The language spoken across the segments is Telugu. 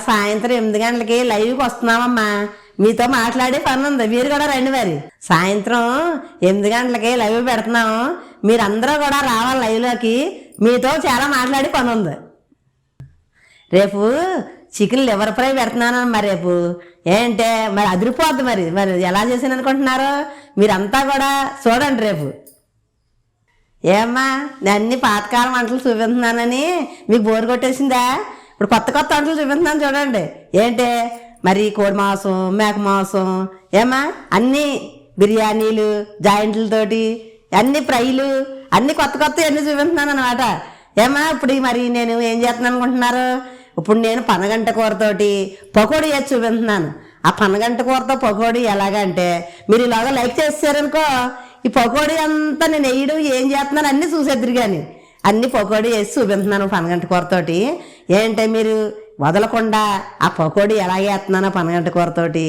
సాయంత్రం 8 గంటలకి లైవ్కి వస్తున్నామమ్మా. మీతో మాట్లాడే పని ఉంది, మీరు కూడా రండి. మరి సాయంత్రం 8 గంటలకి లైవ్ పెడుతున్నాము, మీరందరూ కూడా రావాలి లైవ్లోకి. మీతో చాలా మాట్లాడే పని ఉంది. రేపు చికెన్ లివర్ ఫ్రై పెడుతున్నానమ్మా రేపు. ఏంటే మరి అదిరిపోద్ది. మరి మరి ఎలా చేసాను అనుకుంటున్నారు? మీరంతా కూడా చూడండి రేపు. ఏమ్మా, నేను అన్ని పాతకాలం వంటలు చూపిస్తున్నానని మీకు బోరు కొట్టేసిందా? ఇప్పుడు కొత్త కొత్త వంటలు చూపిస్తున్నాను చూడండి. ఏంటే మరి కోడి మాంసం, మేక మాంసం, ఏమ్మా అన్నీ బిర్యానీలు జాయింట్లతోటి, అన్ని ఫ్రైలు, అన్ని కొత్త కొత్త అన్నీ చూపిస్తున్నాను అనమాట. ఏమ్మా ఇప్పుడు మరి నేను ఏం చేస్తున్నాను అనుకుంటున్నారు? ఇప్పుడు నేను పనగంట కూరతోటి పకోడీ వేసి చూపిస్తున్నాను. ఆ పనగంట కూరతో పకోడీ ఎలాగంటే మీరు ఇలాగా లైక్ చేస్తారనుకో, ఈ పకోడీ అంతా నేను వేయడం ఏం చేస్తున్నాను అన్నీ చూసేద్దరు. కానీ అన్ని పకోడీ వేసి చూపిస్తున్నాను పనగంట కూరతోటి. ఏంటంటే మీరు వదలకుండా ఆ పకోడీ ఎలా వేస్తున్నానో పనగంట కూరతోటి.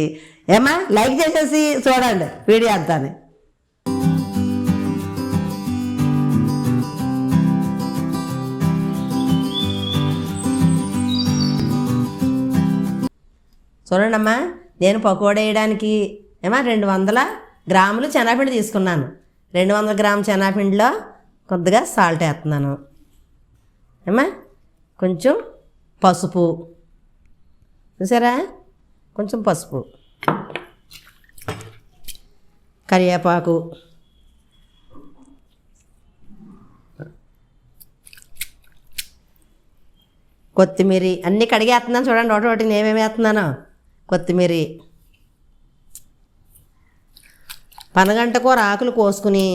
ఏమా లైక్ చేసేసి చూడండి వీడియో అంతాని. చూడండి అమ్మా, నేను పకోడీ వేయడానికి 200 గ్రాములు శనగపిండి తీసుకున్నాను. 200 గ్రాముల శనగపిండిలో కొద్దిగా సాల్ట్ వేస్తున్నాను. కొంచెం పసుపు, చూసారా, కొంచెం పసుపు, కరివేపాకు, కొత్తిమీర అన్నీ కడిగేస్తున్నాను చూడండి. ఒకటి నేమేమి వేస్తున్నాను. కొత్తిమీర, పనగంట కూర ఆకులు కోసుకుని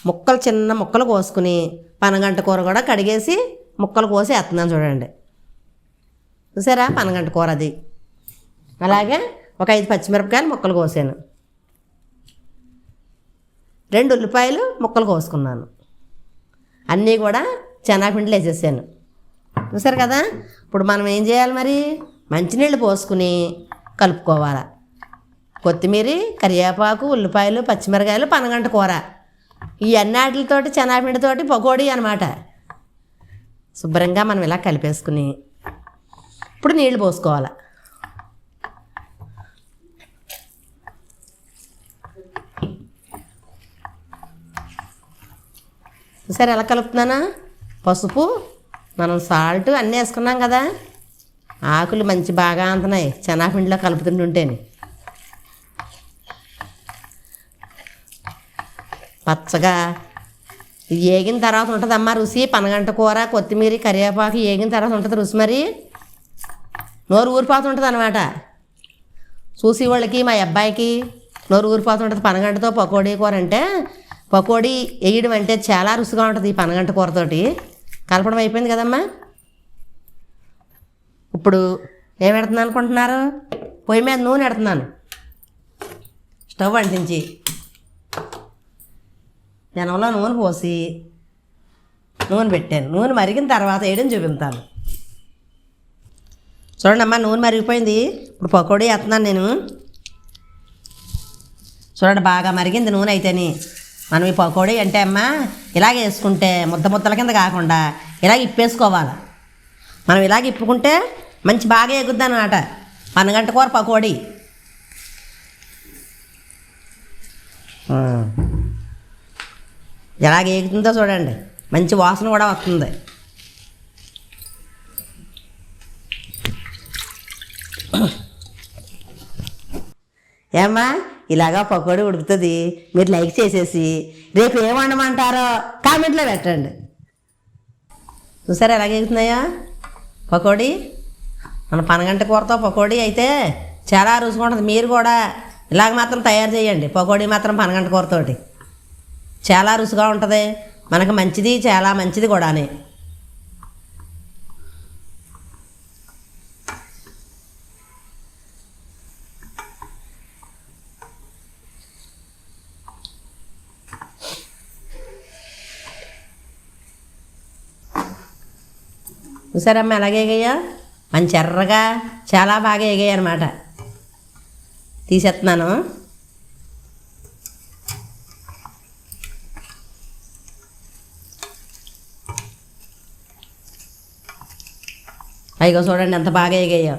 ముక్కలు, చిన్న ముక్కలు కోసుకుని పనగంట కూర కూడా కడిగేసి ముక్కలు కోసి వేస్తున్నాను చూడండి. చూసారా పనగంట కూర అది. అలాగే ఒక 5 పచ్చిమిరపకాయలు ముక్కలు కోసాను, 2 ఉల్లిపాయలు ముక్కలు కోసుకున్నాను. అన్నీ కూడా శనగపిండిలో వేసేసాను. చూసారు కదా. ఇప్పుడు మనం ఏం చేయాలి మరి? మంచినీళ్ళు పోసుకుని కలుపుకోవాలి. కొత్తిమీర, కరివేపాకు, ఉల్లిపాయలు, పచ్చిమిరకాయలు, పనగంట కూర, ఈ అన్నిటితోటి శనగపిండితోటి పకోడీ అనమాట. శుభ్రంగా మనం ఇలా కలిపేసుకుని ఇప్పుడు నీళ్ళు పోసుకోవాలి. సరే ఎలా కలుపుతున్నానా? పసుపు, మనం సాల్ట్ అన్నీ వేసుకున్నాం కదా. ఆకులు మంచి బాగా అంటున్నాయి శనగపిండిలో కలుపుతుంటేనే. పచ్చగా ఏగిన తర్వాత ఉంటుందమ్మా రుచి. పనగంట కూర, కొత్తిమీర, కరివేపాకు ఏగిన తర్వాత ఉంటుంది రుచి. మరి నోరు ఊరిపోతుంటుంది అనమాట. చూసి వాళ్ళకి, మా అబ్బాయికి నోరు ఊరిపోతుంటుంది పనగంటతో పకోడీ కూర అంటే. పకోడీ వేయడం అంటే చాలా రుచిగా ఉంటుంది ఈ పనగంట కూరతోటి. కలపడం అయిపోయింది కదమ్మా. ఇప్పుడు ఏం పెడుతున్నాను అనుకుంటున్నారు? పొయ్యి మీద నూనె పెడుతున్నాను. స్టవ్ అంటించి జనంలో నూనె పోసి నూనె పెట్టాను. నూనె మరిగిన తర్వాత వేయడం చూపిస్తాను. చూడండి అమ్మా, నూనె మరిగిపోయింది. ఇప్పుడు పకోడీ వేస్తున్నాను నేను. చూడండి బాగా మరిగింది నూనె అయితేని. మనం ఈ పకోడీ అంటే అమ్మా ఇలాగ వేసుకుంటే ముద్ద ముద్దల కింద కాకుండా ఇలాగ ఇప్పేసుకోవాలి. మనం ఇలాగ ఇప్పుకుంటే మంచి బాగా ఎగుద్ది అన్నమాట పనగంట కూర పకోడీ. ఎలాగ ఎగుతుందో చూడండి, మంచి వాసన కూడా వస్తుంది. ఏమ్మా ఇలాగా పకోడీ ఉడుకుతుంది. మీరు లైక్ చేసేసి రేపు ఏం వండమంటారో కామెంట్లో పెట్టండి. చూసారా ఎలాగ ఎగుతున్నాయా పకోడీ? మన పనగంట కూరతో పకోడీ అయితే చాలా రుచిగా ఉంటుంది. మీరు కూడా ఇలాగ మాత్రం తయారు చేయండి. పకోడీ మాత్రం పనగంట కూరతోటి చాలా రుచిగా ఉంటుంది. మనకు మంచిది, చాలా మంచిది కూడానే. చూసారమ్మా ఎలాగే ఎగాయా? మంచి ఎర్రగా చాలా బాగా ఎగాయి అన్నమాట. తీసేస్తున్నాను. అయ్యో చూడండి ఎంత బాగా ఎగాయో.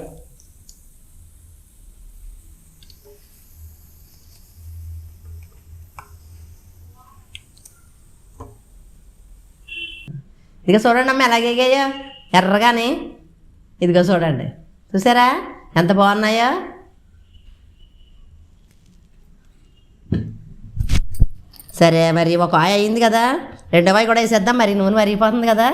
ఇదిగో చూడండి అమ్మ ఎలాగ ఎగాయో ఎర్రగాని. ఇదిగో చూడండి, చూసారా ఎంత బాగున్నాయో. సరే మరి ఒక ఆయ అయింది కదా, రెండో వాయి కూడా వేసేద్దాం. మరి నూనె మరిగిపోతుంది కదా.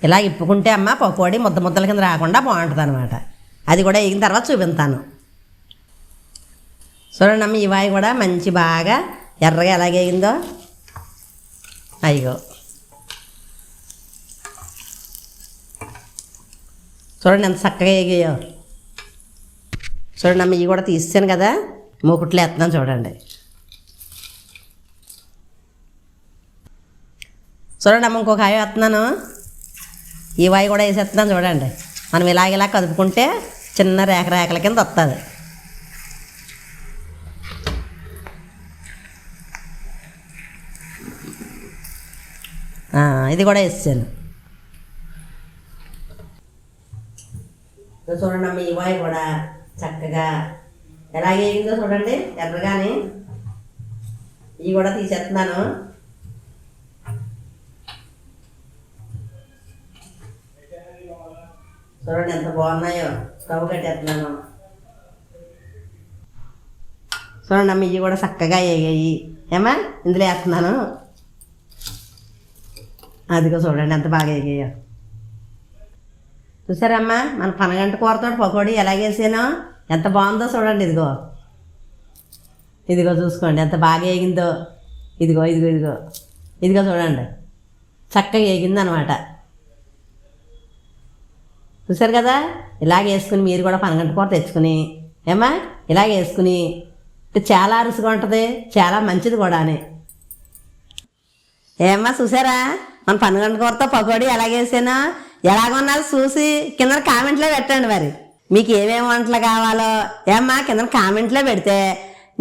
ఇలా ఇప్పుకుంటే అమ్మ పకోడీ ముద్ద ముద్దల కింద రాకుండా బాగుంటుంది అనమాట. అది కూడా వేగిన తర్వాత చూపిస్తాను. చూడండి అమ్మ, ఈ వాయి కూడా మంచి బాగా ఎర్రగా ఎలాగేగిందో. అయ్యో చూడండి ఎంత చక్కగా వేగాయో. చూడండి అమ్మ, ఇవి కూడా తీసాను కదా, మూకుట్లో వేస్తున్నాను చూడండి. చూడండి అమ్మ, ఇంకొక ఆయ వేస్తున్నాను. ఈ వాయి కూడా వేసేస్తున్నాను చూడండి. మనం ఇలాగ కదుపుకుంటే చిన్న రేఖ రేఖల కింద వస్తుంది. ఇది కూడా వేసాను. చూడండి అమ్మ, ఈ వాయి కూడా చక్కగా ఎలాగ వేగిందో చూడండి ఎర్రగాని. ఇవి కూడా తీసేస్తున్నాను. చూడండి ఎంత బాగున్నాయో. స్టవ్ కట్టేస్తున్నాను. చూడండి అమ్మ, ఇవి కూడా చక్కగా వేగాయి. ఏమా ఇందులో వేస్తున్నాను. అదిగో చూడండి ఎంత బాగా వేగాయో. చూసారమ్మా, మన పనగంట కూరతో పకోడీ ఎలాగేసానో ఎంత బాగుందో చూడండి. ఇదిగో ఇదిగో చూసుకోండి ఎంత బాగా వేగిందో. ఇదిగో ఇదిగో ఇదిగో ఇదిగో చూడండి చక్కగా వేగింది అనమాట. చూసారు కదా, ఇలాగ వేసుకుని మీరు కూడా పనగంట కూర తెచ్చుకుని ఏమా ఇలాగ వేసుకుని చాలా రుచిగా ఉంటుంది, చాలా మంచిది కూడా అని. ఏమ్మా చూసారా మన పనగంట కూరతో పకోడీ ఎలాగేసానో. ఎలాగొన్నది చూసి కింద కామెంట్లో పెట్టండి. మరి మీకు ఏమేమి వంటలు కావాలో ఏమ్మా కింద కామెంట్లో పెడితే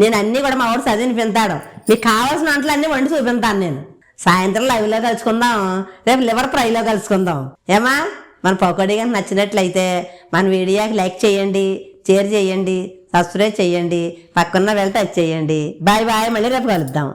నేను అన్నీ కూడా మా వాడు చదివిని పెంతాడు. మీకు కావాల్సిన వంటలు అన్నీ వండి చూపింతాను నేను. సాయంత్రం లైవ్లో కలుసుకుందాం, రేపు లివర్ ఫ్రైలో కలుసుకుందాం. ఏమా మన పకోడీ కానీ నచ్చినట్లయితే మన వీడియోకి లైక్ చేయండి, షేర్ చేయండి, సబ్స్క్రైబ్ చేయండి, పక్కన్న వెళ్ళి టచ్ చేయండి. బాయ్ బాయ్, మళ్ళీ రేపు కలుద్దాం.